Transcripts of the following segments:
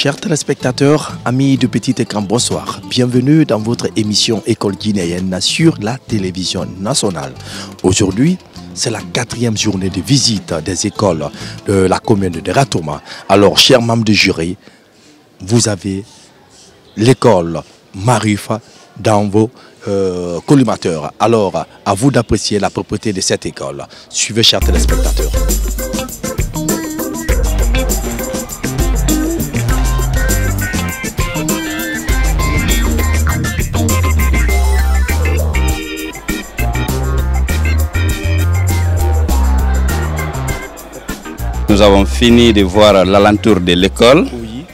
Chers téléspectateurs, amis de petit écran, bonsoir. Bienvenue dans votre émission École guinéenne sur la télévision nationale. Aujourd'hui, c'est la 4e journée de visite des écoles de la commune de Ratouma. Alors, chers membres du jury, vous avez l'école Marifa dans vos collimateurs. Alors, à vous d'apprécier la propreté de cette école. Suivez, chers téléspectateurs. Nous avons fini de voir l'alentour de l'école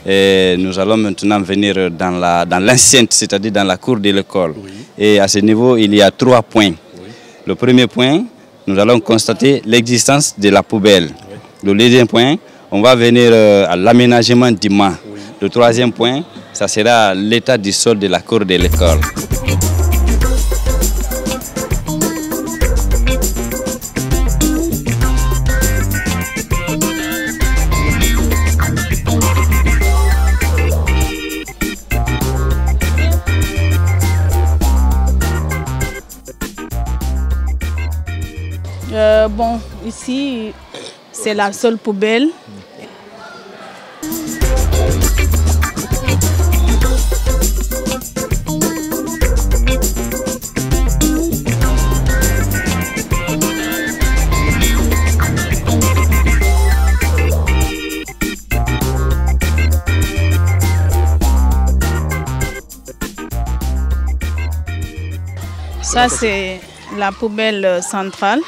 et nous allons maintenant venir dans l'enceinte, c'est-à-dire dans la cour de l'école. Et à ce niveau, il y a 3 points. Le premier point, nous allons constater l'existence de la poubelle. Le deuxième point, on va venir à l'aménagement du mât. Le troisième point, ça sera l'état du sol de la cour de l'école. Bon, ici, c'est la seule poubelle. Ça, c'est la poubelle centrale.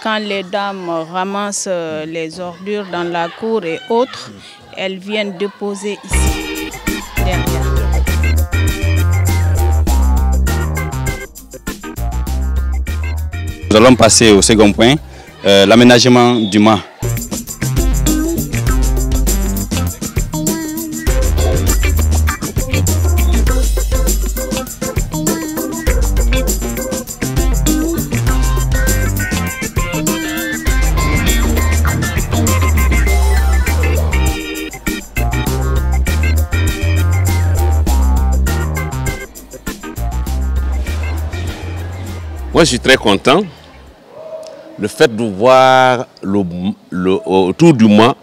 Quand les dames ramassent les ordures dans la cour et autres, elles viennent déposer ici, derrière. Nous allons passer au second point, l'aménagement du mât. Moi, je suis très content. Le fait de voir autour du mât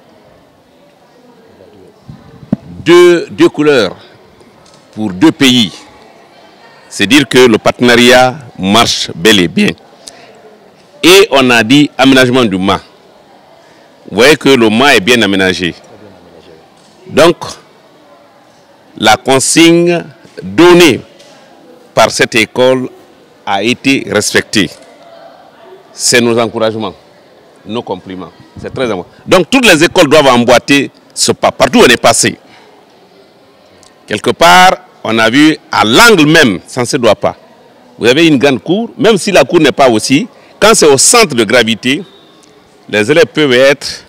deux couleurs pour 2 pays. C'est dire que le partenariat marche bel et bien. Et on a dit aménagement du mât. Vous voyez que le mât est bien aménagé. Donc, la consigne donnée par cette école a été respecté. C'est nos encouragements, nos compliments. C'est très important. Donc toutes les écoles doivent emboîter ce pas, partout où on est passé. Quelque part, on a vu à l'angle même, ça ne se doit pas. Vous avez une grande cour, même si la cour n'est pas aussi, quand c'est au centre de gravité, les élèves peuvent être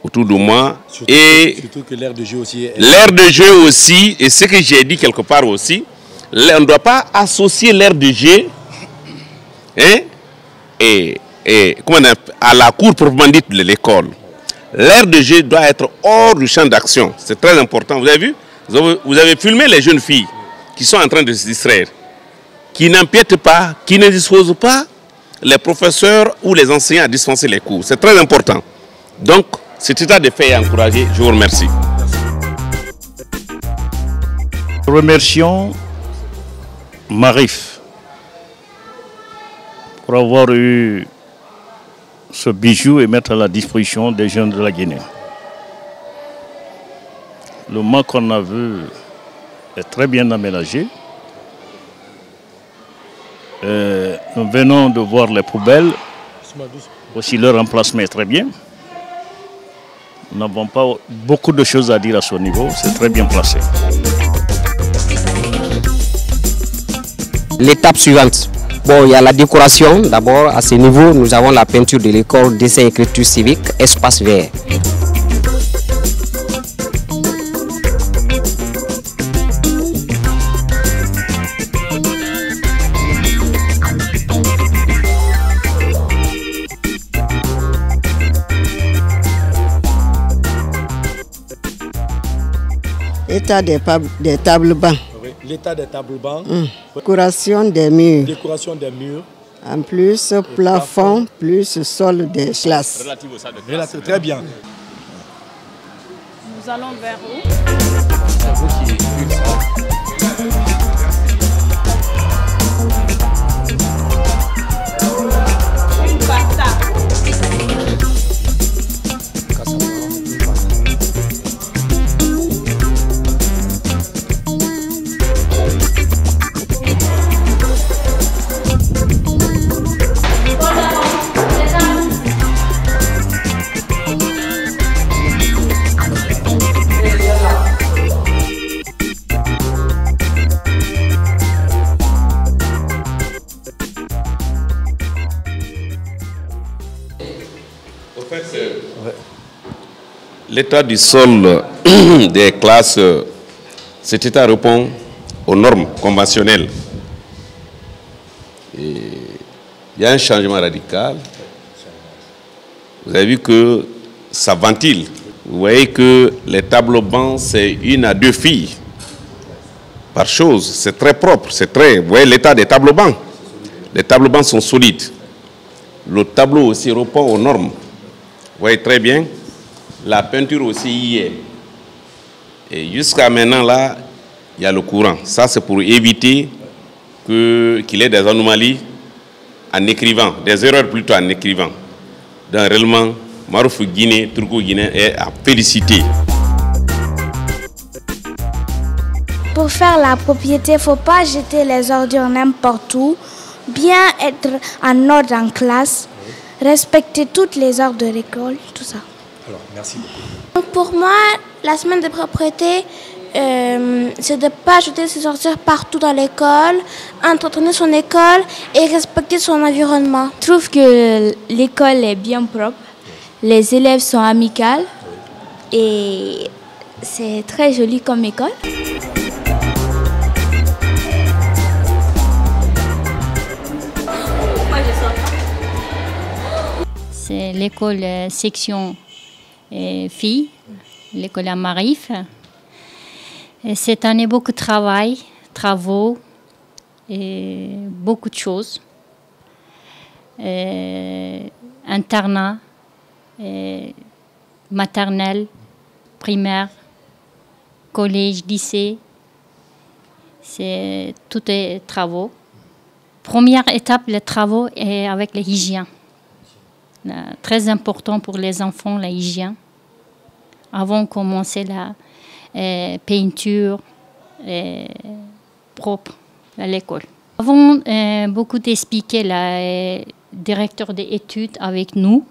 autour de moi. Surtout que l'aire de jeu aussi est... L'aire de jeu aussi, et ce que j'ai dit quelque part aussi, on ne doit pas associer l'aire de jeu à la cour proprement dite de l'école. L'aire de jeu doit être hors du champ d'action. C'est très important. Vous avez vu? Vous avez filmé les jeunes filles qui sont en train de se distraire, qui n'empiètent pas, qui ne disposent pas les professeurs ou les enseignants à dispenser les cours. C'est très important. Donc, cet état de fait est encouragé. Je vous remercie. Remercions Marif pour avoir eu ce bijou et mettre à la disposition des jeunes de la Guinée. Le mât qu'on a vu est très bien aménagé. Nous venons de voir les poubelles. Aussi leur emplacement est très bien. Nous n'avons pas beaucoup de choses à dire à ce niveau. C'est très bien placé. L'étape suivante, bon, il y a la décoration. D'abord, à ce niveau, nous avons la peinture de l'école dessin écriture civique, espace vert. l'état des tables bancs. Oui. L'état des tables bancs. Décoration des murs. Décoration des murs. En plus, plafond, plus sol des classes. Relative au salle de classe. Très bien. Nous allons vers où? C'est vous qui écrivez ça. L'état du sol des classes, cet état répond aux normes conventionnelles. Et il y a un changement radical. Vous avez vu que ça ventile. Vous voyez que les tableaux bancs, c'est 1 à 2 filles par chose. C'est très propre. Vous voyez l'état des tableaux bancs. Les tableaux bancs sont solides. Le tableau aussi répond aux normes. Vous voyez très bien. La peinture aussi y est. Et jusqu'à maintenant, là, il y a le courant. Ça, c'est pour éviter qu'il y ait des anomalies en écrivant, des erreurs plutôt en écrivant. Donc, réellement, Marouf Guinée, Turco Guinée est à féliciter. Pour faire la propriété, il ne faut pas jeter les ordures n'importe où, bien être en ordre en classe, respecter toutes les heures de l'école, tout ça. Alors, merci beaucoup. Donc pour moi, la semaine de propreté, c'est de ne pas jeter ses ordures partout dans l'école, entretenir son école et respecter son environnement. Je trouve que l'école est bien propre, les élèves sont amicaux et c'est très joli comme école. C'est l'école section filles, l'école à Marif. Et cette année, beaucoup de travaux et beaucoup de choses. Internat, maternelle, primaire, collège, lycée. C'est tout est travaux. Première étape, les travaux est avec les hygiènes. Très important pour les enfants, la hygiène. Avant de commencer la peinture propre à l'école. Avant beaucoup d'expliquer le directeur des études avec nous,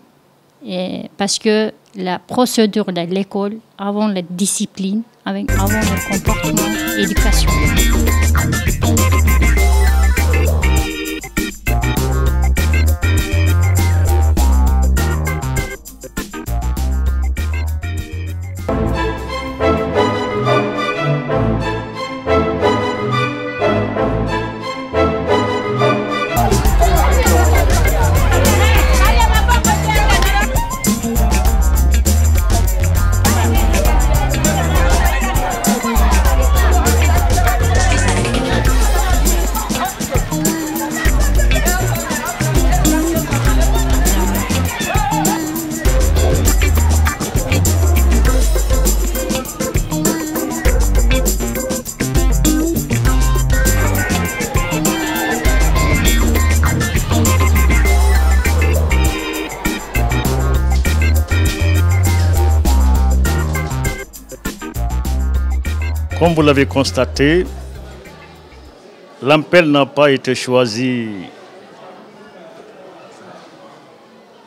parce que la procédure de l'école, avant la discipline, avant le comportement, l'éducation. Comme vous l'avez constaté, l'AMPEL n'a pas été choisi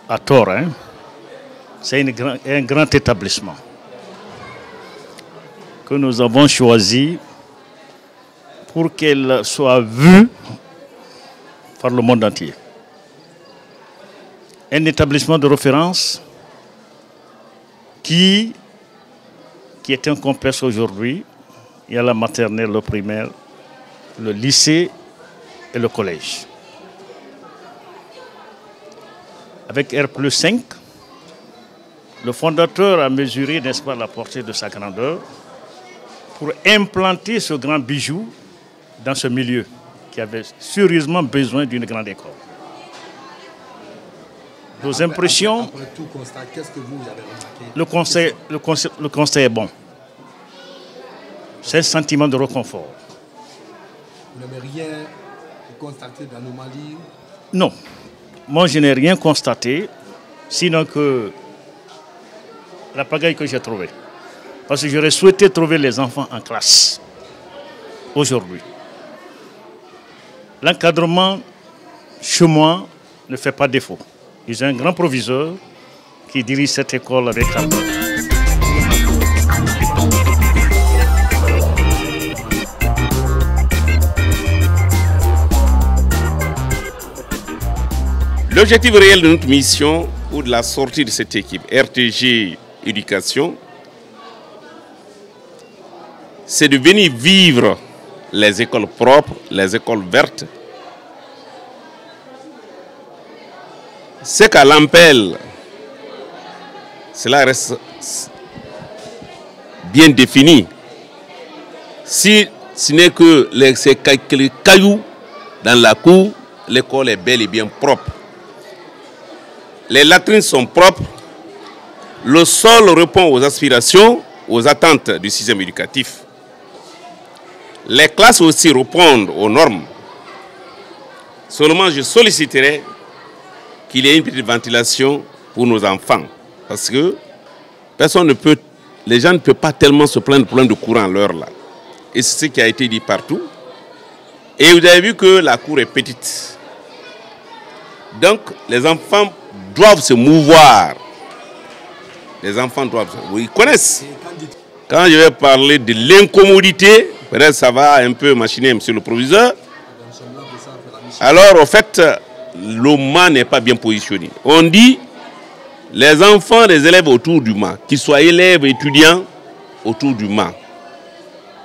à tort. C'est un grand établissement que nous avons choisi pour qu'elle soit vue par le monde entier. Un établissement de référence qui est un complexe aujourd'hui. Il y a la maternelle, le primaire, le lycée et le collège. Avec R+5, le fondateur a mesuré, n'est-ce pas, la portée de sa grandeur, pour implanter ce grand bijou dans ce milieu qui avait sérieusement besoin d'une grande école. Nos impressions, après tout constat, qu'est-ce que vous avez remarqué? le conseil est bon. C'est un sentiment de réconfort. Vous n'avez rien constaté d'anomalie? Non. Moi, je n'ai rien constaté, sinon que la pagaille que j'ai trouvée. Parce que j'aurais souhaité trouver les enfants en classe aujourd'hui. L'encadrement chez moi ne fait pas défaut. J'ai un grand proviseur qui dirige cette école avec amour. L'objectif réel de notre mission ou de la sortie de cette équipe RTG Éducation, c'est de venir vivre les écoles propres, les écoles vertes. C'est qu'à l'Ampel, cela reste bien défini. Si ce n'est que les cailloux dans la cour, l'école est bel et bien propre. Les latrines sont propres. Le sol répond aux aspirations, aux attentes du système éducatif. Les classes aussi répondent aux normes. Seulement, je solliciterai qu'il y ait une petite ventilation pour nos enfants. Parce que les gens ne peuvent pas tellement se plaindre de problème de courant à l'heure là. Et c'est ce qui a été dit partout. Et vous avez vu que la cour est petite. Donc, les enfants doivent se mouvoir. Les enfants doivent ils connaissent. Quand je vais parler de l'incommodité, peut-être ça va un peu machiner, monsieur le proviseur. Alors, en fait, le mât n'est pas bien positionné. On dit les enfants des élèves autour du mât, qu'ils soient élèves, étudiants, autour du mât.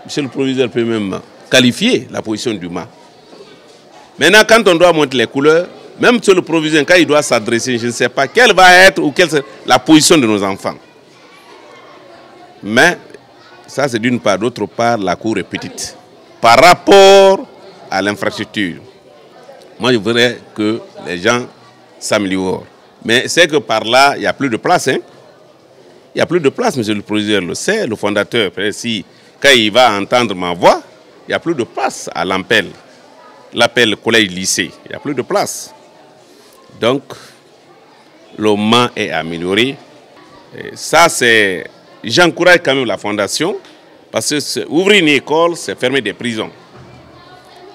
Monsieur le proviseur peut même qualifier la position du mât. Maintenant, quand on doit montrer les couleurs, même monsieur le proviseur, quand il doit s'adresser, je ne sais pas quelle va être ou quelle est la position de nos enfants. Mais ça, c'est d'une part. D'autre part, la cour est petite. Par rapport à l'infrastructure, moi, je voudrais que les gens s'améliorent. Mais c'est que par là, il n'y a plus de place. Hein? Il n'y a plus de place, monsieur le proviseur le sait, le fondateur. Si, quand il va entendre ma voix, il n'y a plus de place à l'Ampel. L'appel collège-lycée, il n'y a plus de place. Donc, le mât est amélioré. Et ça, c'est... J'encourage quand même la fondation, parce que ouvrir une école, c'est fermer des prisons.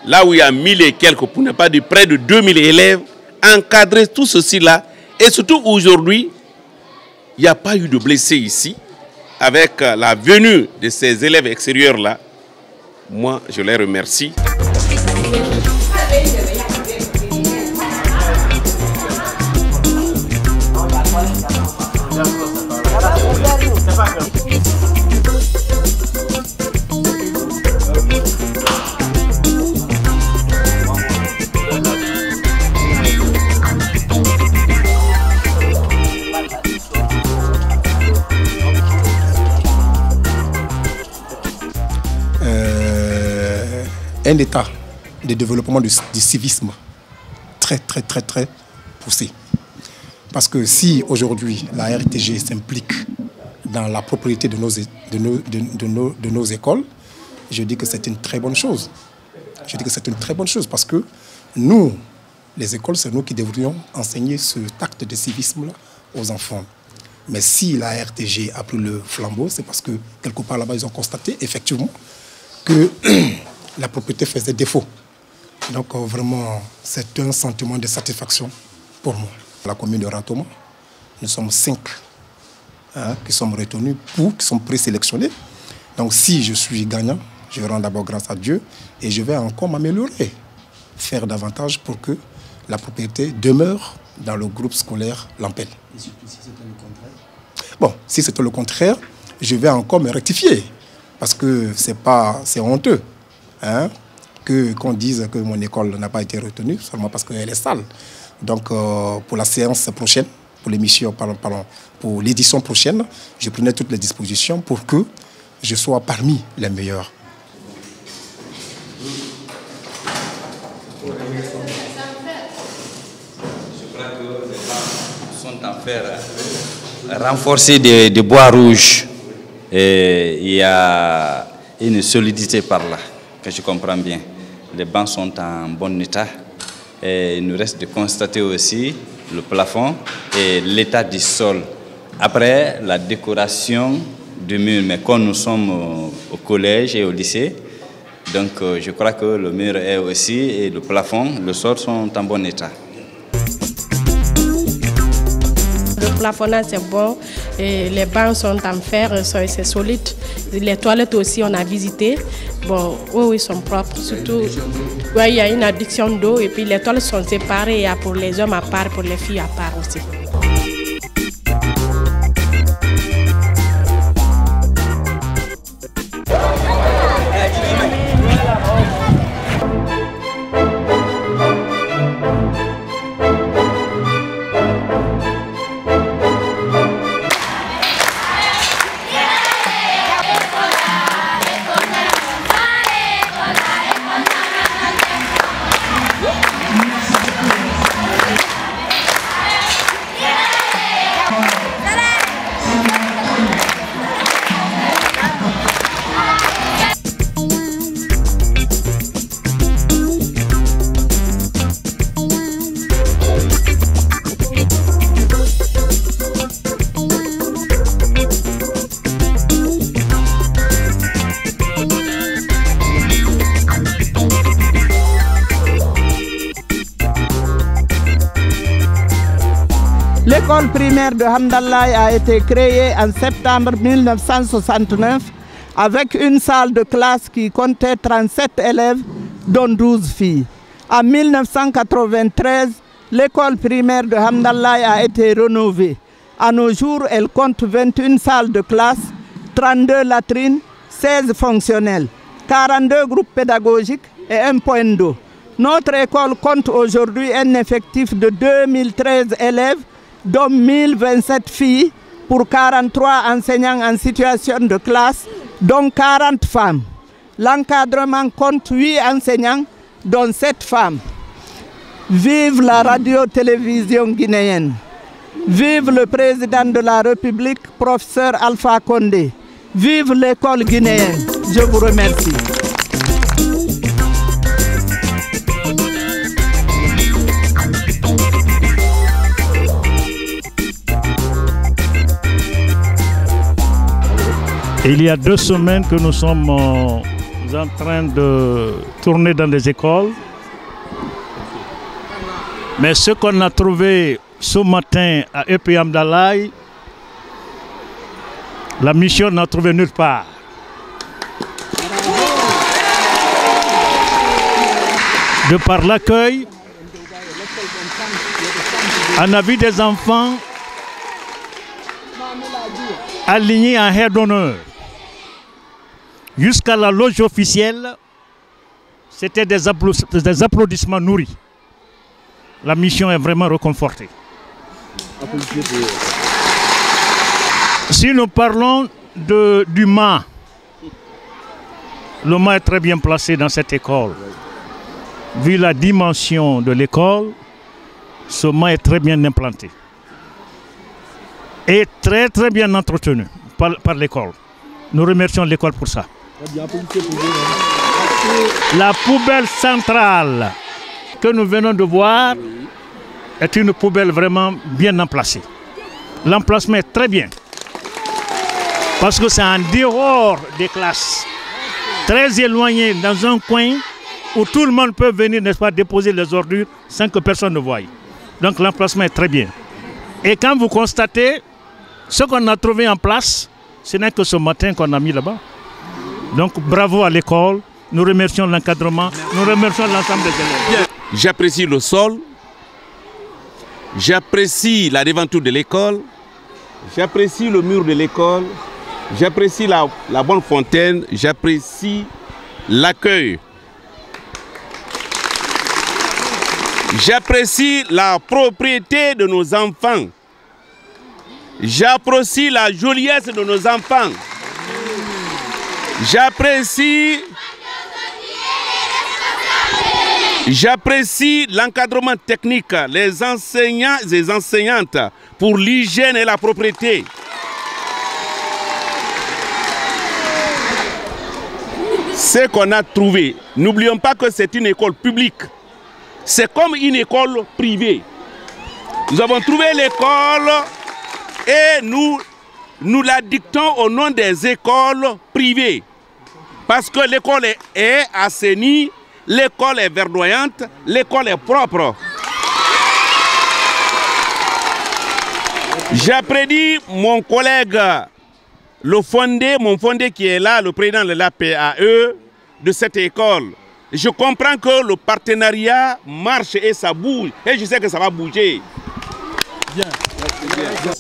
Là où il y a 1000 et quelques, pour ne pas dire près de 2000 élèves, encadrer tout ceci-là. Et surtout aujourd'hui, il n'y a pas eu de blessés ici. Avec la venue de ces élèves extérieurs-là, moi, je les remercie. Un état de développement du civisme très poussé. Parce que si aujourd'hui la RTG s'implique dans la propriété de nos écoles, je dis que c'est une très bonne chose. Je dis que c'est une très bonne chose parce que nous, les écoles, c'est nous qui devrions enseigner cet acte de civisme aux enfants. Mais si la RTG a pris le flambeau, c'est parce que quelque part là-bas, ils ont constaté effectivement que la propriété faisait défaut. Donc vraiment, c'est un sentiment de satisfaction pour moi. La commune de Rantoma, nous sommes 5 qui sommes retenus qui sont présélectionnés. Donc si je suis gagnant, je rends d'abord grâce à Dieu et je vais encore m'améliorer, faire davantage pour que la propriété demeure dans le groupe scolaire L'Ampel. Et si c'était le contraire? Bon, si c'était le contraire, je vais encore me rectifier parce que c'est honteux. Qu'on dise que mon école n'a pas été retenue seulement parce qu'elle est sale. Donc pour la séance prochaine, pour l'émission, pour l'édition prochaine, je prenais toutes les dispositions pour que je sois parmi les meilleurs. Sont en fer renforcé de bois rouge. Et il y a une solidité par là, que je comprends bien. Les bancs sont en bon état. Et il nous reste de constater aussi le plafond et l'état du sol. Après, la décoration du mur. Mais quand nous sommes au collège et au lycée, donc je crois que le mur est aussi, et le plafond, le sol sont en bon état. Le plafonnage c'est bon, et les bancs sont en fer, c'est solide. Les toilettes aussi on a visité. Bon, oui, ils sont propres. Surtout, il y a une adduction d'eau et puis les toilettes sont séparées. Il y a pour les hommes à part, pour les filles à part aussi. L'école primaire de Hamdallaye a été créée en septembre 1969 avec une salle de classe qui comptait 37 élèves, dont 12 filles. En 1993, l'école primaire de Hamdallaye a été rénovée. À nos jours, elle compte 21 salles de classe, 32 latrines, 16 fonctionnels, 42 groupes pédagogiques et un point d'eau. Notre école compte aujourd'hui un effectif de 2013 élèves, dont 1027 filles pour 43 enseignants en situation de classe, dont 40 femmes. L'encadrement compte 8 enseignants, dont 7 femmes. Vive la radio-télévision guinéenne. Vive le président de la République, professeur Alpha Condé. Vive l'école guinéenne. Je vous remercie. Il y a 2 semaines que nous sommes en train de tourner dans les écoles. Mais ce qu'on a trouvé ce matin à EP Hamdallaye, la mission n'a trouvé nulle part. De par l'accueil, on a vu des enfants alignés en air d'honneur. Jusqu'à la loge officielle, c'était des applaudissements nourris. La mission est vraiment réconfortée. Si nous parlons du mât, le mât est très bien placé dans cette école. Vu la dimension de l'école, ce mât est très bien implanté. Et très bien entretenu par l'école. Nous remercions l'école pour ça. La poubelle centrale que nous venons de voir est une poubelle vraiment bien emplacée. L'emplacement est très bien. Parce que c'est en dehors des classes, très éloigné dans un coin où tout le monde peut venir, n'est-ce pas, déposer les ordures sans que personne ne voie. Donc l'emplacement est très bien. Et quand vous constatez ce qu'on a trouvé en place, ce n'est que ce matin qu'on a mis là-bas. Donc bravo à l'école, nous remercions l'encadrement, nous remercions l'ensemble des élèves. J'apprécie le sol, j'apprécie la devanture de l'école, j'apprécie le mur de l'école, j'apprécie la bonne fontaine, j'apprécie l'accueil. J'apprécie la propriété de nos enfants. J'apprécie la joliesse de nos enfants. J'apprécie l'encadrement technique, les enseignants et enseignantes pour l'hygiène et la propreté. Ce qu'on a trouvé, n'oublions pas que c'est une école publique. C'est comme une école privée. Nous avons trouvé l'école et nous la dictons au nom des écoles privées. Parce que l'école est assainie, l'école est verdoyante, l'école est propre. J'apprécie mon collègue, mon fondé qui est là, le président de l'APAE de cette école. Je comprends que le partenariat marche et ça bouge. Et je sais que ça va bouger. Bien. Bien.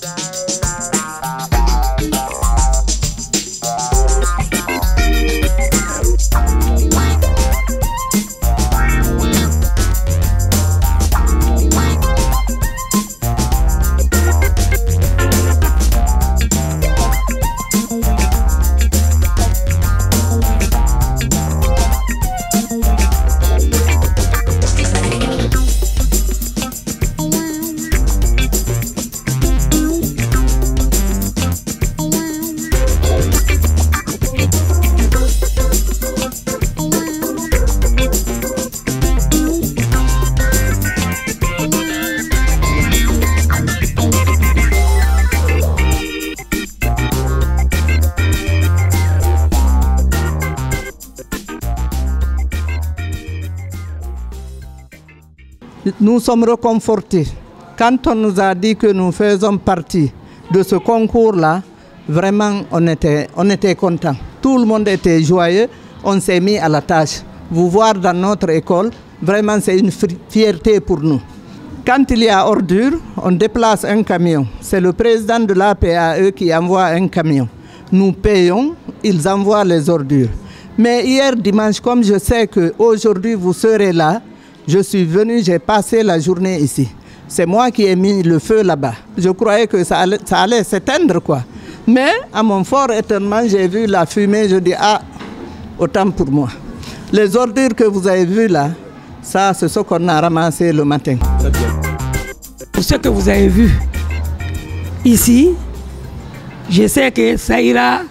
Nous sommes réconfortés. Quand on nous a dit que nous faisons partie de ce concours-là, vraiment on était contents. Tout le monde était joyeux, on s'est mis à la tâche. Vous voir dans notre école, vraiment c'est une fierté pour nous. Quand il y a ordure, on déplace un camion. C'est le président de l'APAE qui envoie un camion. Nous payons, ils envoient les ordures. Mais hier dimanche, comme je sais qu'aujourd'hui vous serez là, je suis venu, j'ai passé la journée ici. C'est moi qui ai mis le feu là-bas. Je croyais que ça allait s'éteindre, quoi. Mais à mon fort étonnement, j'ai vu la fumée, je dis, ah, autant pour moi. Les ordures que vous avez vues là, ça, c'est ce qu'on a ramassé le matin. Pour ce que vous avez vu ici, je sais que ça ira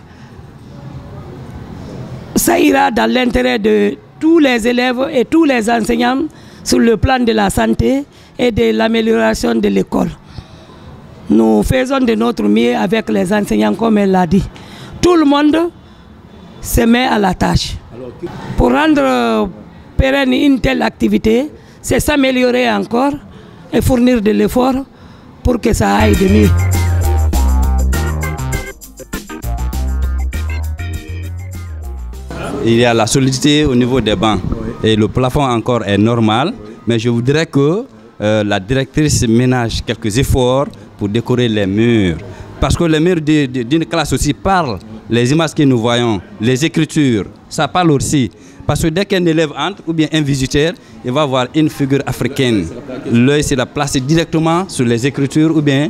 dans l'intérêt de tous les élèves et tous les enseignants sur le plan de la santé et de l'amélioration de l'école. Nous faisons de notre mieux avec les enseignants, comme elle l'a dit. Tout le monde se met à la tâche. Pour rendre pérenne une telle activité, c'est s'améliorer encore et fournir de l'effort pour que ça aille de mieux. Il y a la solidité au niveau des bancs et le plafond encore est normal, mais je voudrais que la directrice ménage quelques efforts pour décorer les murs. Parce que les murs d'une classe aussi parlent, les images que nous voyons, les écritures, ça parle aussi. Parce que dès qu'un élève entre ou bien un visiteur, il va voir une figure africaine. L'œil c'est la placé directement sur les écritures ou bien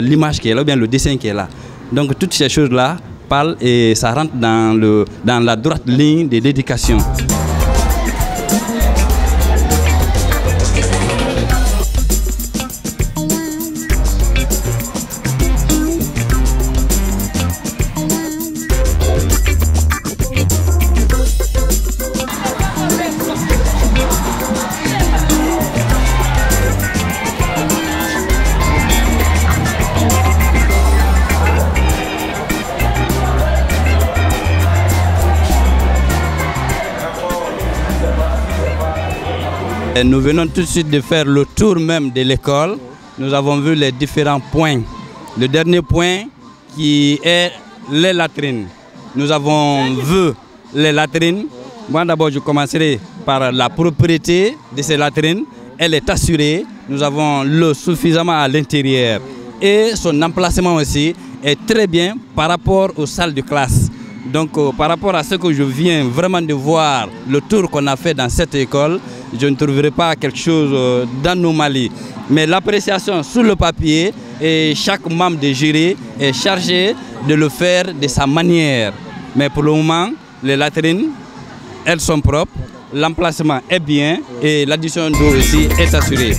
l'image qui est là, ou bien le dessin qui est là. Donc toutes ces choses-là parlent et ça rentre dans la droite ligne de l'éducation. Et nous venons tout de suite de faire le tour même de l'école. Nous avons vu les différents points. Le dernier point qui est les latrines. Nous avons vu les latrines. Moi d'abord je commencerai par la propriété de ces latrines. Elle est assurée. Nous avons l'eau suffisamment à l'intérieur. Et son emplacement aussi est très bien par rapport aux salles de classe. Donc par rapport à ce que je viens vraiment de voir, le tour qu'on a fait dans cette école, je ne trouverai pas quelque chose d'anomalie. Mais l'appréciation sur le papier, et chaque membre de jury est chargé de le faire de sa manière. Mais pour le moment, les latrines, elles sont propres, l'emplacement est bien et l'addition d'eau aussi est assurée.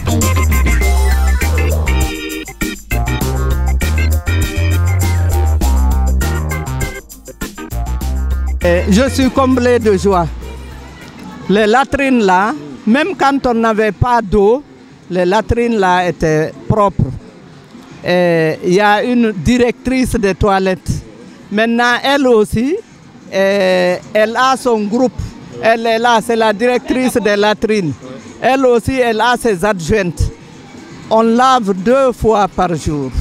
Je suis comblé de joie. Les latrines là, même quand on n'avait pas d'eau, les latrines là étaient propres. Il y a une directrice des toilettes. Maintenant, elle aussi, elle a son groupe. Elle est là, c'est la directrice des latrines. Elle aussi, elle a ses adjointes. On lave 2 fois par jour.